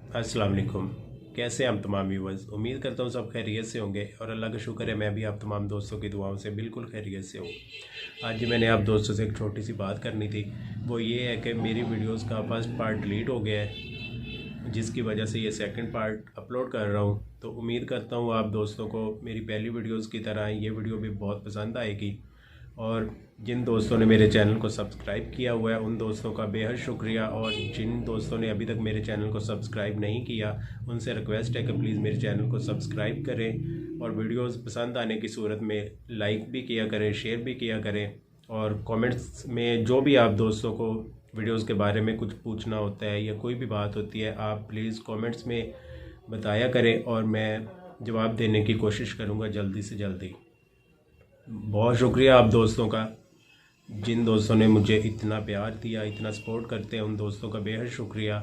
अस्सलाम वालेकुम। कैसे हम तमाम व्यूवर्स, उम्मीद करता हूँ सब खैरियत से होंगे और अल्लाह का शुक्र है मैं भी आप तमाम दोस्तों की दुआओं से बिल्कुल खैरियत से हूँ। आज मैंने आप दोस्तों से एक छोटी सी बात करनी थी। वो ये है कि मेरी वीडियोस का फर्स्ट पार्ट डिलीट हो गया है, जिसकी वजह से ये सेकंड पार्ट अपलोड कर रहा हूँ। तो उम्मीद करता हूँ आप दोस्तों को मेरी पहली वीडियोस की तरह ये वीडियो भी बहुत पसंद आएगी। और जिन दोस्तों ने मेरे चैनल को सब्सक्राइब किया हुआ है उन दोस्तों का बेहद शुक्रिया, और जिन दोस्तों ने अभी तक मेरे चैनल को सब्सक्राइब नहीं किया उनसे रिक्वेस्ट है कि प्लीज़ मेरे चैनल को सब्सक्राइब करें और वीडियोस पसंद आने की सूरत में लाइक भी किया करें, शेयर भी किया करें। और कमेंट्स में जो भी आप दोस्तों को वीडियोस के बारे में कुछ पूछना होता है या कोई भी बात होती है, आप प्लीज़ कमेंट्स में बताया करें और मैं जवाब देने की कोशिश करूँगा जल्दी से जल्दी। बहुत शुक्रिया आप दोस्तों का, जिन दोस्तों ने मुझे इतना प्यार दिया, इतना सपोर्ट करते हैं, उन दोस्तों का बेहद शुक्रिया।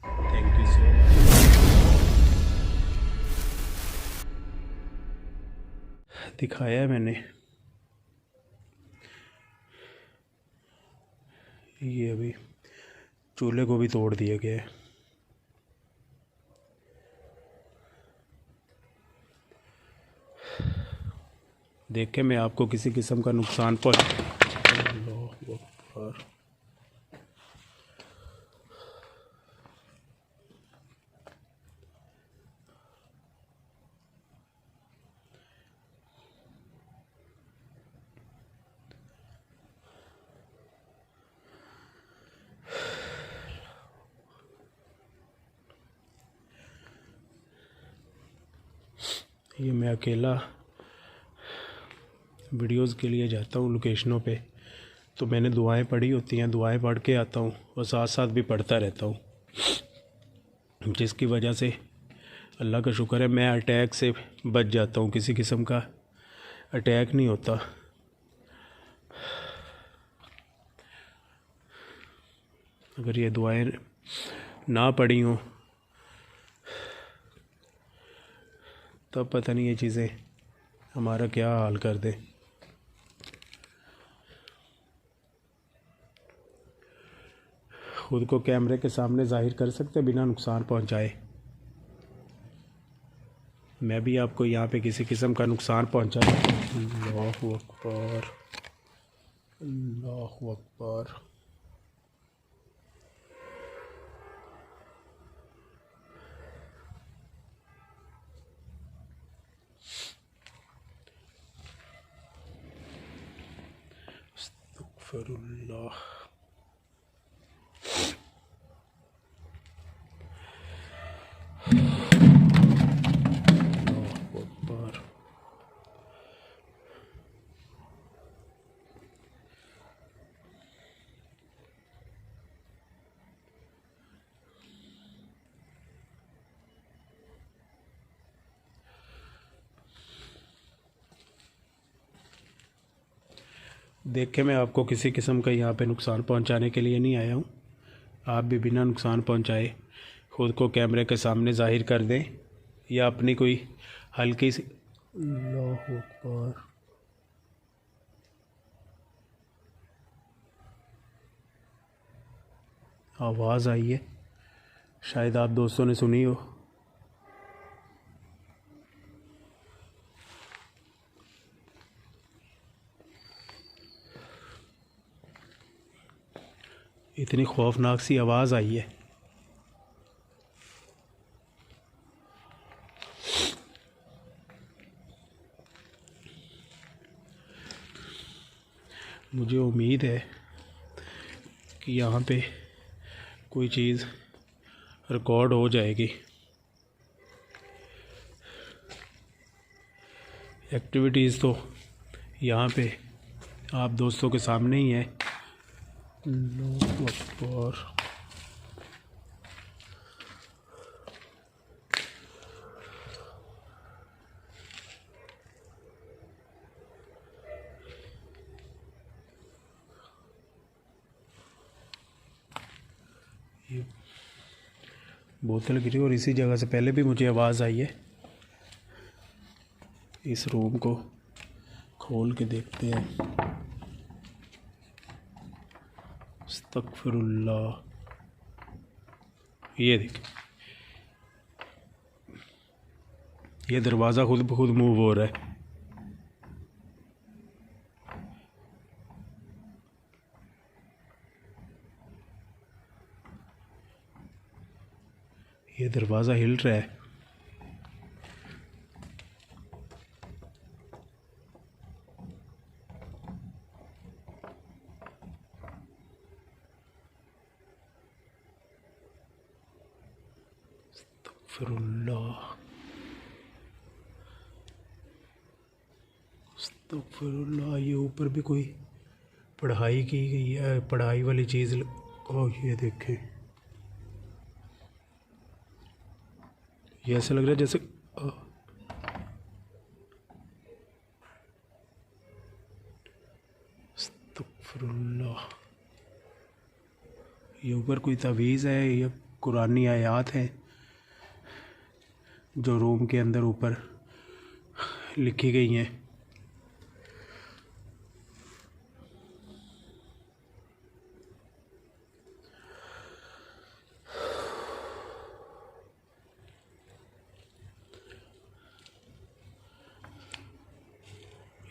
Thank you so much. दिखाया है मैंने, ये अभी चूल्हे को भी तोड़ दिया गया है। देख के मैं आपको किसी किस्म का नुकसान ये मैं अकेला वीडियोस के लिए जाता हूँ लोकेशनों पे, तो मैंने दुआएं पढ़ी होती हैं, दुआएं पढ़ के आता हूँ और साथ साथ भी पढ़ता रहता हूँ, जिसकी वजह से अल्लाह का शुक्र है मैं अटैक से बच जाता हूँ। किसी किस्म का अटैक नहीं होता। अगर ये दुआएं ना पढ़ी हों तब पता नहीं ये चीज़ें हमारा क्या हाल कर दें। खुद को कैमरे के सामने ज़ाहिर कर सकते बिना नुकसान पहुंचाए। मैं भी आपको यहाँ पे किसी किस्म का नुकसान पहुंचा। अल्लाहु अकबर, अल्लाहु अकबर। अस्तगफिरुल्लाह। देख के मैं आपको किसी किस्म का यहाँ पे नुकसान पहुँचाने के लिए नहीं आया हूँ। आप भी बिना नुकसान पहुँचाए ख़ुद को कैमरे के सामने ज़ाहिर कर दें या अपनी कोई हल्की सी अल्लाहु अकबर। आवाज़ आई है, शायद आप दोस्तों ने सुनी हो। इतनी खौफनाक सी आवाज़ आई है। मुझे उम्मीद है कि यहाँ पे कोई चीज़ रिकॉर्ड हो जाएगी। एक्टिविटीज़ तो यहाँ पे आप दोस्तों के सामने ही है। अल्लाहु अकबर। ये बोतल गिरी और इसी जगह से पहले भी मुझे आवाज़ आई है। इस रूम को खोल के देखते हैं। अस्तगफिरुल्लाह। ये देखिए ये दरवाज़ा खुद ब खुद मूव हो रहा है। ये दरवाज़ा हिल रहा है। अस्तगफिरुल्लाह। ये ऊपर भी कोई पढ़ाई की गई है, पढ़ाई वाली चीज़। ओह ये देखें, ये ऐसा लग रहा है जैसे अस्तगफिरुल्लाह। ये ऊपर कोई तावीज़ है या कुरानी आयात है जो रूम के अंदर ऊपर लिखी गई हैं।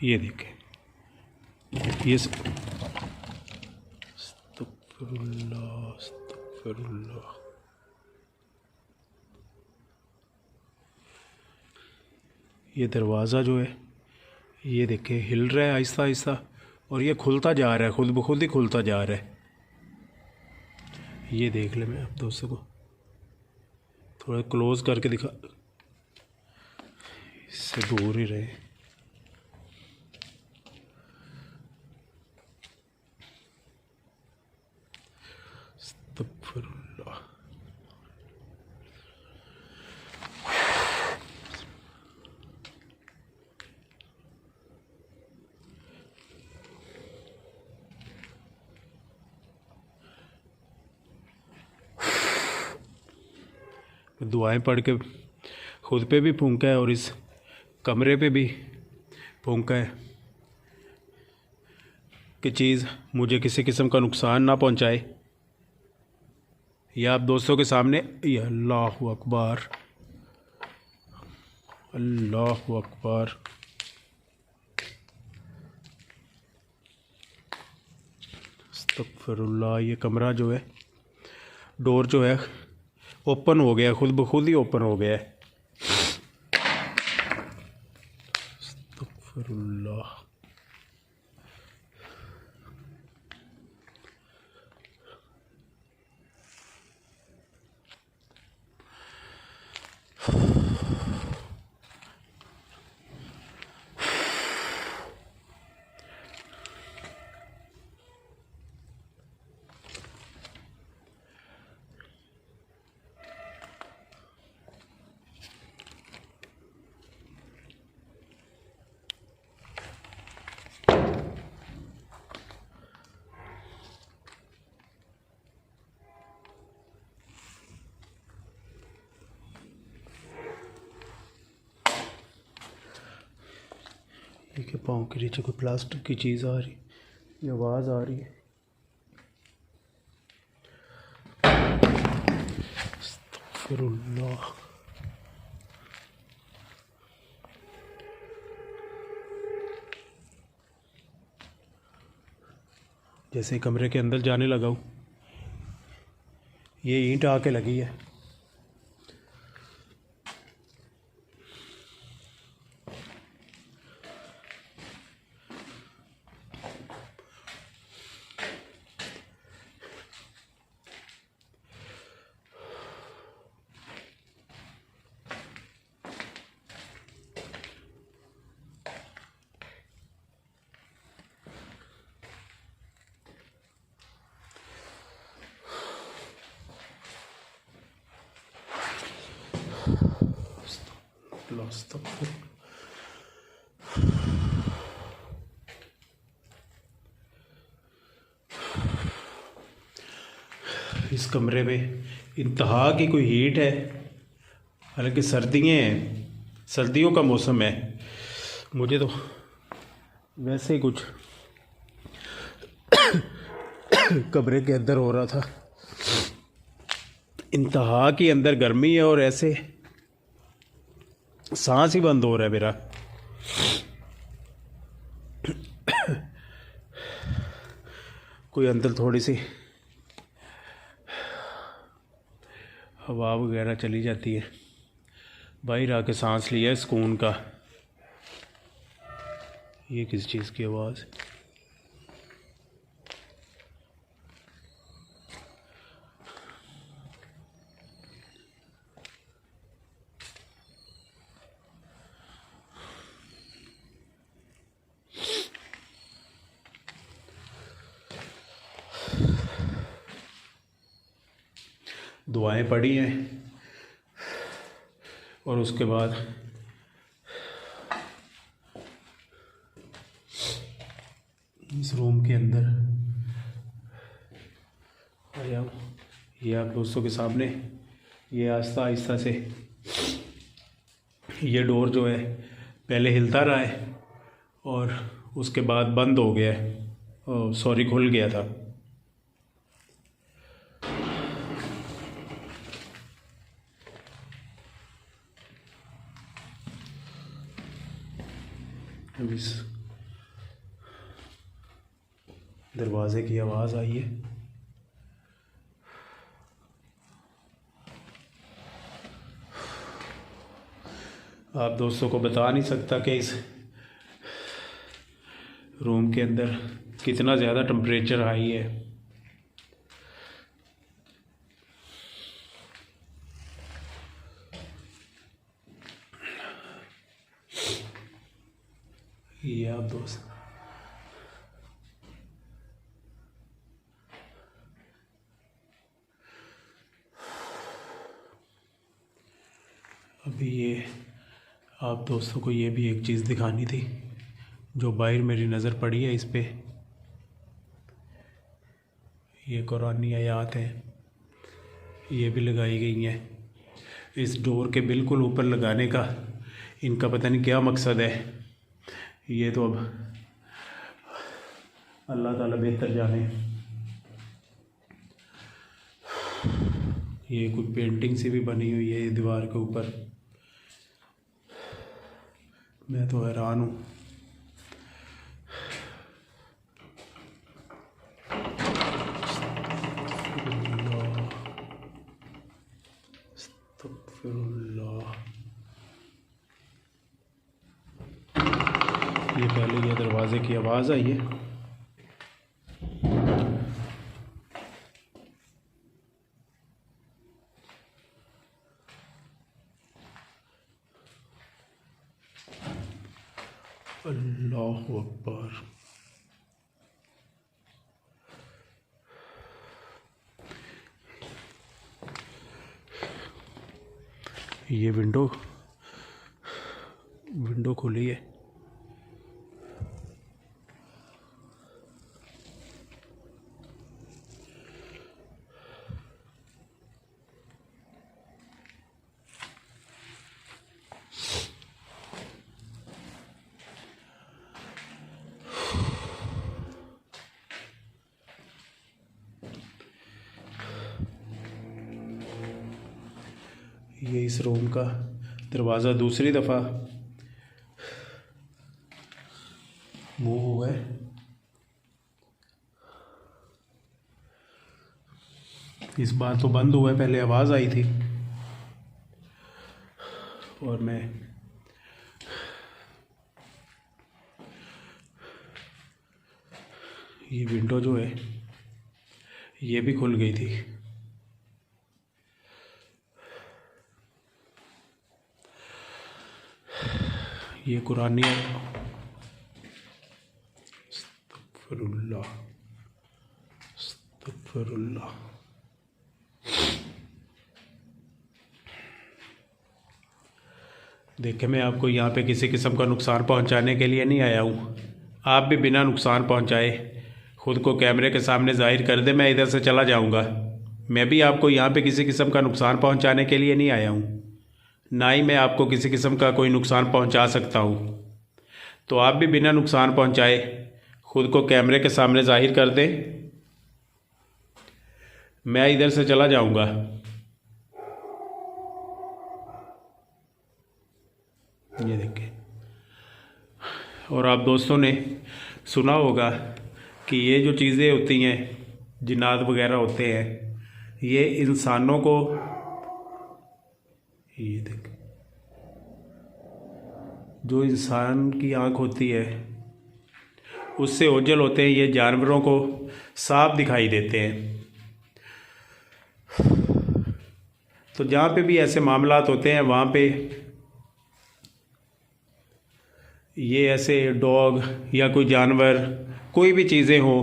ये देखें, ये अस्तगफिरुल्लाह अस्तगफिरुल्लाह। ये दरवाज़ा जो है ये देखें हिल रहा है आहिस्ता आहिस्ता, और ये खुलता जा रहा है, खुद ब खुद ही खुलता जा रहा है। ये देख ले, मैं आप दोस्तों को थोड़ा क्लोज करके दिखा, इससे दूर ही रहे। अस्तगफिरुल्लाह। दुआएं पढ़ के खुद पे भी फूंका है और इस कमरे पे भी फूंका है कि चीज़ मुझे किसी किस्म का नुकसान ना पहुंचाए। यह आप दोस्तों के सामने, या अल्लाहु अकबर अल्लाहु अकबर। अस्तगफिरुल्लाह। ये कमरा जो है, डोर जो है ओपन हो गया, खुद ब खुद ही ओपन हो गया है। अस्तगफिरुल्लाह। देखिए पाँव के नीचे कोई प्लास्टिक की चीज़ आ रही, ये आवाज़ आ रही है। अस्तगफिरुल्लाह। जैसे कमरे के अंदर जाने लगा हूँ, ये ईंट आके लगी है। इस कमरे में इंतहा की कोई हीट है, हालांकि सर्दियाँ हैं, सर्दियों का मौसम है। मुझे तो वैसे ही कुछ कमरे के अंदर हो रहा था, इंतहा के अंदर गर्मी है और ऐसे सांस ही बंद हो रहा है मेरा। कोई अंदर थोड़ी सी हवा वगैरह चली जाती है, बाहर आके सांस लिया है सुकून का। ये किस चीज़ की आवाज़? दुआएं पढ़ी हैं और उसके बाद इस रूम के अंदर आया हूँ। ये आप दोस्तों के सामने ये आहिस्ता आहिस्ता से ये डोर जो है पहले हिलता रहा है और उसके बाद बंद हो गया है, सॉरी खुल गया था। अब इस दरवाज़े की आवाज़ आई है। आप दोस्तों को बता नहीं सकता कि इस रूम के अंदर कितना ज़्यादा टेम्परेचर हाई है। ये आप दोस्त अभी ये आप दोस्तों को ये भी एक चीज़ दिखानी थी जो बाहर मेरी नज़र पड़ी है। इस पे ये कुरानी आयत हैं, ये भी लगाई गई हैं। इस डोर के बिल्कुल ऊपर लगाने का इनका पता नहीं क्या मकसद है। ये तो अब अल्लाह ताला बेहतर जाने। ये कोई पेंटिंग सी भी बनी हुई है ये दीवार के ऊपर। मैं तो हैरान हूँ। ये पहले ये दरवाज़े की आवाज़ आई है। अल्लाहु अकबर। ये विंडो खुली है। ये इस रूम का दरवाज़ा दूसरी दफ़ा मूव हुआ है। इस बार तो बंद हुआ है, पहले आवाज़ आई थी और मैं ये विंडो जो है ये भी खुल गई थी। ये कुरानी अस्तगफिरुल्लाह अस्तगफिरुल्लाह। देखिए, मैं आपको यहाँ पे किसी किस्म का नुकसान पहुँचाने के लिए नहीं आया हूँ। आप भी बिना नुकसान पहुँचाए ख़ुद को कैमरे के सामने ज़ाहिर कर दे, मैं इधर से चला जाऊँगा। मैं भी आपको यहाँ पे किसी किस्म का नुकसान पहुँचाने के लिए नहीं आया हूँ, ना ही मैं आपको किसी किस्म का कोई नुकसान पहुँचा सकता हूँ। तो आप भी बिना नुकसान पहुँचाए ख़ुद को कैमरे के सामने ज़ाहिर कर दें, मैं इधर से चला जाऊँगा। ये देखिए। और आप दोस्तों ने सुना होगा कि ये जो चीज़ें होती हैं, जिन्नात वगैरह होते हैं, ये इंसानों को, ये देखिए, जो इंसान की आँख होती है उससे ओझल होते हैं, ये जानवरों को साफ दिखाई देते हैं। तो जहाँ पे भी ऐसे मामलात होते हैं वहाँ पे ये ऐसे डॉग या कोई जानवर, कोई भी चीज़ें हो,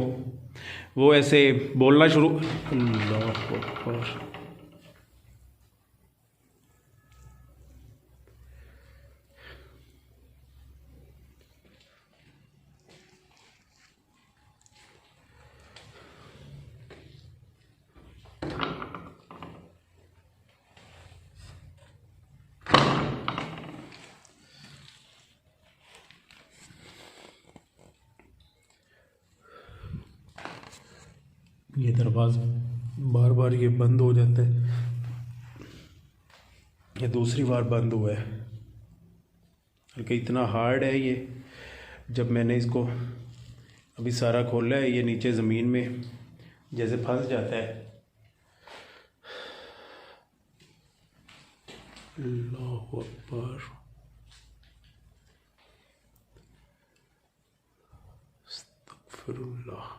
वो ऐसे बोलना शुरू, अल्लाह अकबर। ये दरवाज़ा बार बार ये बंद हो जाता है, ये दूसरी बार बंद हुआ है, बल्कि इतना हार्ड है ये। जब मैंने इसको अभी सारा खोला है, ये नीचे ज़मीन में जैसे फंस जाता है। अल्लाहु अकबर, अस्तगफिरुल्लाह।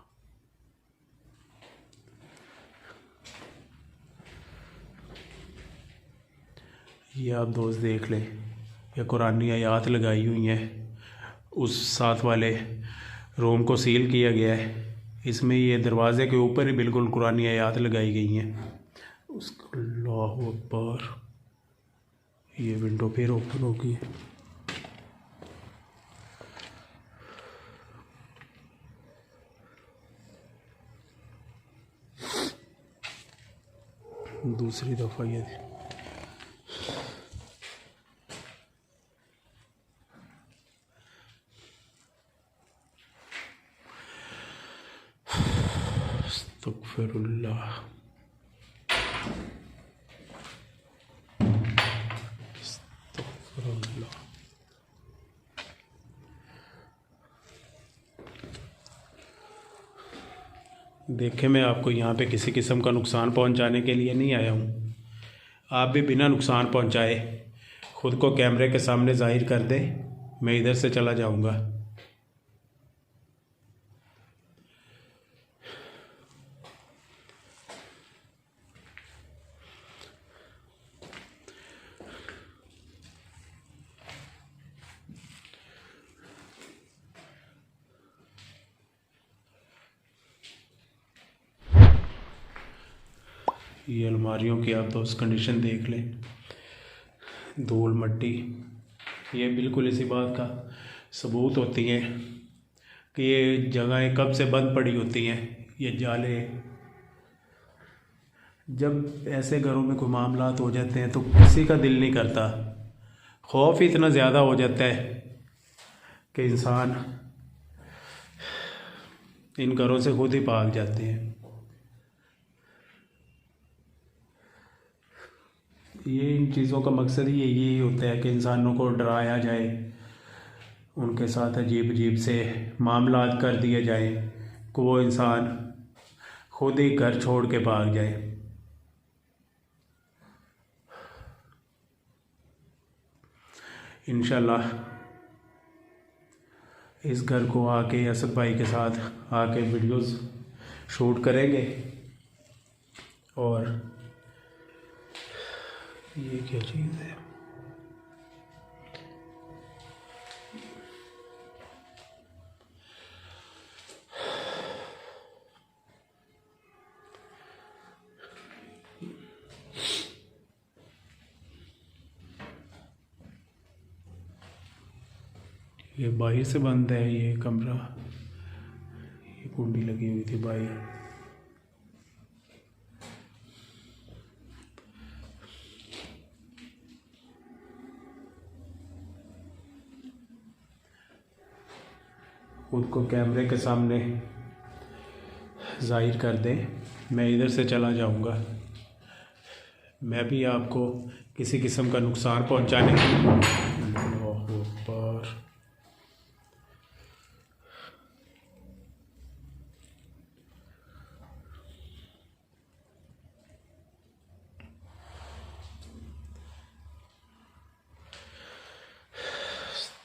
ये आप दोस्त देख लें, ये कुरानी आयात लगाई हुई हैं, उस साथ वाले रूम को सील किया गया है, इसमें ये दरवाज़े के ऊपर ही बिल्कुल कुरानी आयात लगाई गई हैं। उसका अल्लाहु अकबर, ये विंडो फिर ओपन होगी। दूसरी दफ़ा ये अस्तगफिरुल्लाह, अस्तगफिरुल्लाह। देखें, मैं आपको यहाँ पे किसी किस्म का नुकसान पहुँचाने के लिए नहीं आया हूँ। आप भी बिना नुकसान पहुँचाए ख़ुद को कैमरे के सामने ज़ाहिर कर दें। मैं इधर से चला जाऊँगा। ये अलमारियों की आप दोस्त कंडीशन देख लें, धूल मट्टी, ये बिल्कुल इसी बात का सबूत होती हैं कि ये जगहें कब से बंद पड़ी होती हैं। ये जाले, जब ऐसे घरों में कोई मामलात हो जाते हैं तो किसी का दिल नहीं करता, खौफ इतना ज़्यादा हो जाता है कि इंसान इन घरों से खुद ही भाग जाते हैं। ये इन चीज़ों का मकसद ही यही होता है कि इंसानों को डराया जाए, उनके साथ अजीब अजीब से मामलात कर दिए जाए कि वो इंसान खुद ही घर छोड़ के भाग जाए। इंशाल्लाह इस घर को आके असद भाई के साथ आके वीडियोस शूट करेंगे। और ये क्या चीज़ है? ये बाहर से बंद है ये कमरा, ये कुंडी लगी हुई थी बाहर। खुद को कैमरे के सामने ज़ाहिर कर दें। मैं इधर से चला जाऊंगा। मैं भी आपको किसी किस्म का नुकसान पहुंचाने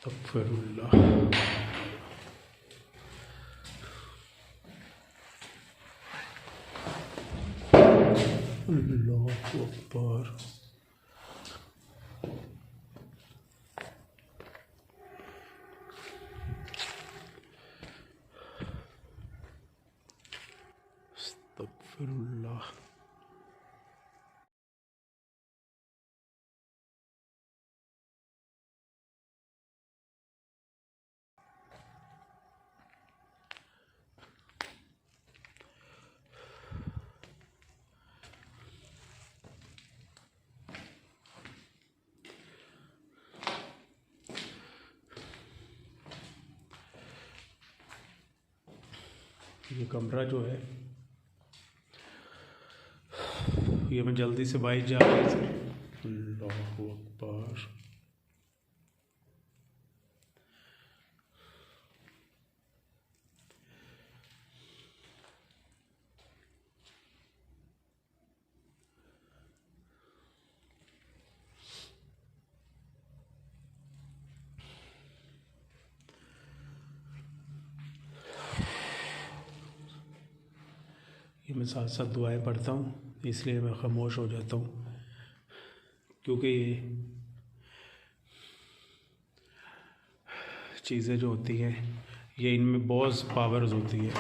अस्तगफिरुल्लाह। अल्लाहु अकबर। अस्तगफिरुल्लाह। ये कमरा जो है ये मैं जल्दी से बाइक जा रही थी। अल्लाहु अकबर। ये मैं साथ साथ दुआएं पढ़ता हूँ, इसलिए मैं खामोश हो जाता हूँ, क्योंकि ये चीज़ें जो होती हैं ये इनमें बहुत पावर्स होती है।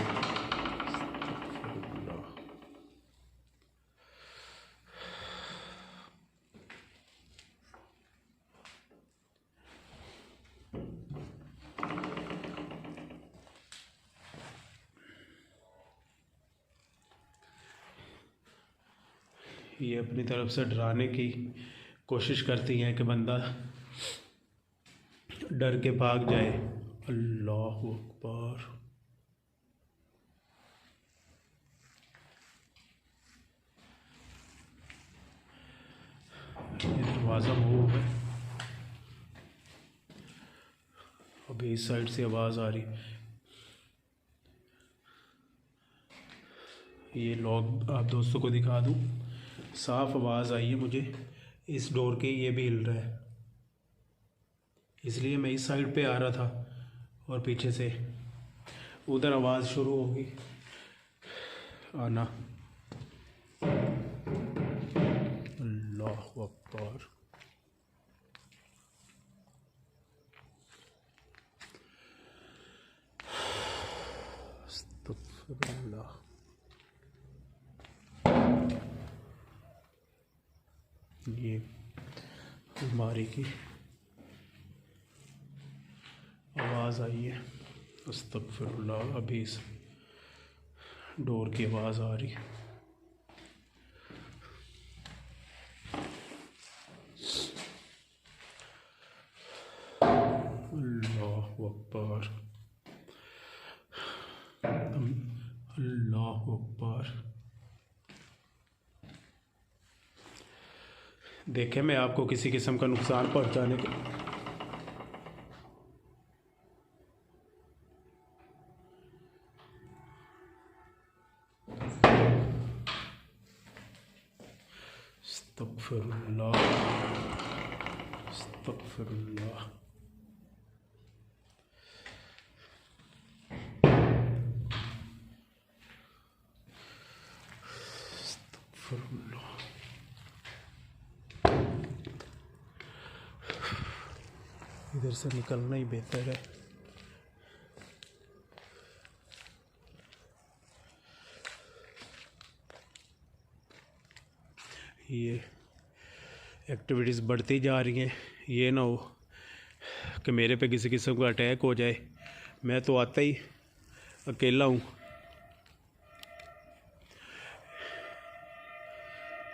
ये अपनी तरफ से डराने की कोशिश करती हैं कि बंदा डर के भाग जाए। अल्लाहु अकबर। ये दरवाज़ा मूव है, अभी इस साइड से आवाज़ आ रही। ये लॉक आप दोस्तों को दिखा दूँ, साफ आवाज़ आई है मुझे इस डोर की, ये भी हिल रहा है, इसलिए मैं इस साइड पे आ रहा था और पीछे से उधर आवाज़ शुरू होगी आना। अल्लाहु अकबर। अस्तगफिरुल्लाह। ये अलमारी की आवाज़ आई है। अस्तगफिरुल्लाह। अभी इस डोर की आवाज़ आ रही। अल्लाहु अकबर। अल्लाहु अकबर। देखें, मैं आपको किसी किस्म का नुकसान पहुंचाने के अस्तगफिरुल्लाह। अस्तगफिरुल्लाह। अस्तगफिरुल्लाह। इधर से निकलना ही बेहतर है। ये एक्टिविटीज़ बढ़ती जा रही हैं, ये ना हो कि मेरे पे किसी किस्म का अटैक हो जाए। मैं तो आता ही अकेला हूँ।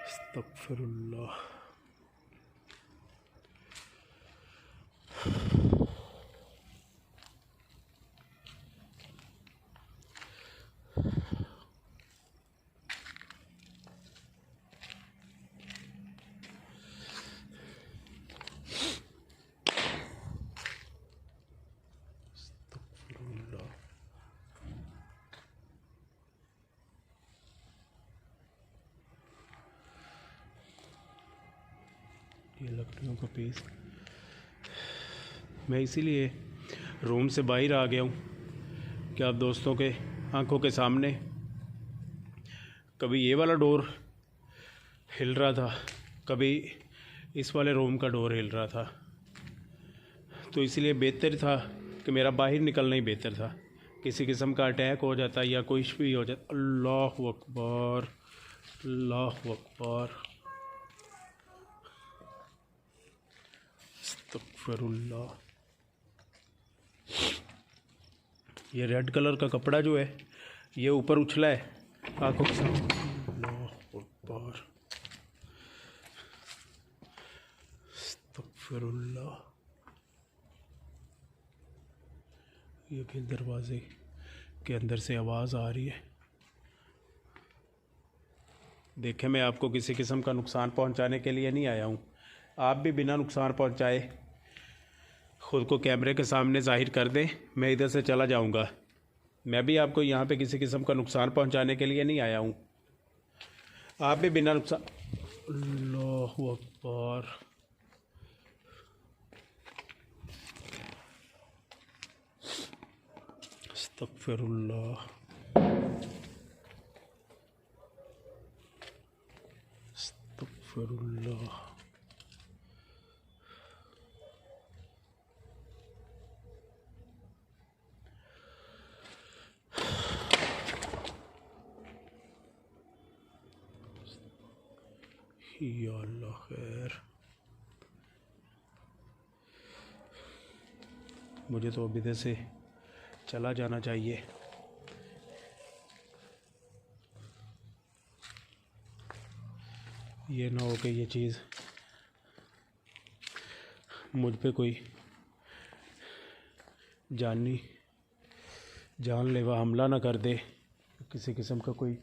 अस्तगफिरुल्लाह। ये लकड़ियों का पीस मैं इसीलिए रूम से बाहर आ गया हूँ कि आप दोस्तों के आंखों के सामने कभी ये वाला डोर हिल रहा था, कभी इस वाले रूम का डोर हिल रहा था, तो इसलिए बेहतर था कि मेरा बाहर निकलना ही बेहतर था। किसी किस्म का अटैक हो जाता या कुछ भी हो जाता। अल्लाह अकबर, अल्लाह अकबर, अस्तगफिरुल्लाह। ये रेड कलर का कपड़ा जो है ये ऊपर उछला है आंखों के सामने। अल्लाह अकबर, अस्तगफिरुल्लाह। ये फिर दरवाजे के अंदर से आवाज़ आ रही है। देखें, मैं आपको किसी किस्म का नुकसान पहुंचाने के लिए नहीं आया हूं। आप भी बिना नुकसान पहुंचाए ख़ुद को कैमरे के सामने ज़ाहिर कर दें, मैं इधर से चला जाऊंगा। मैं भी आपको यहाँ पे किसी किस्म का नुकसान पहुंचाने के लिए नहीं आया हूँ। आप भी बिना नुकसान। अल्लाहु अकबर, अस्तगफिरुल्लाह, अस्तगफिरुल्लाह। या अल्लाह खैर, मुझे तो अभी इधर से चला जाना चाहिए। ये ना हो कि ये चीज़ मुझ पे कोई जानलेवा हमला ना कर दे, किसी किस्म का कोई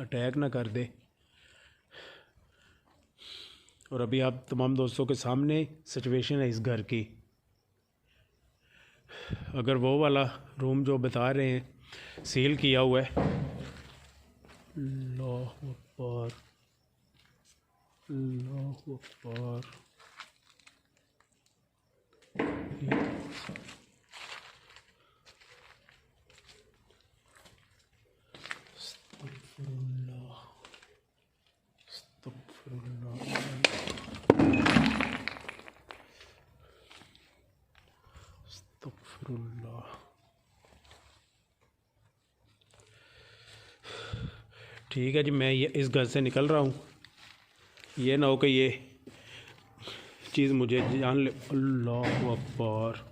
अटैक ना कर दे। और अभी आप तमाम दोस्तों के सामने सिचुएशन है इस घर की। अगर वो वाला रूम जो बता रहे हैं सील किया हुआ है, अल्लाहु अकबर, अल्लाहु अकबर, अस्तगफिरुल्लाह, अस्तगफिरुल्लाह, अस्तगफिरुल्लाह। ठीक है जी, मैं ये इस घर से निकल रहा हूँ। ये ना हो कि ये चीज़ मुझे जान ले। अल्लाहु अकबर।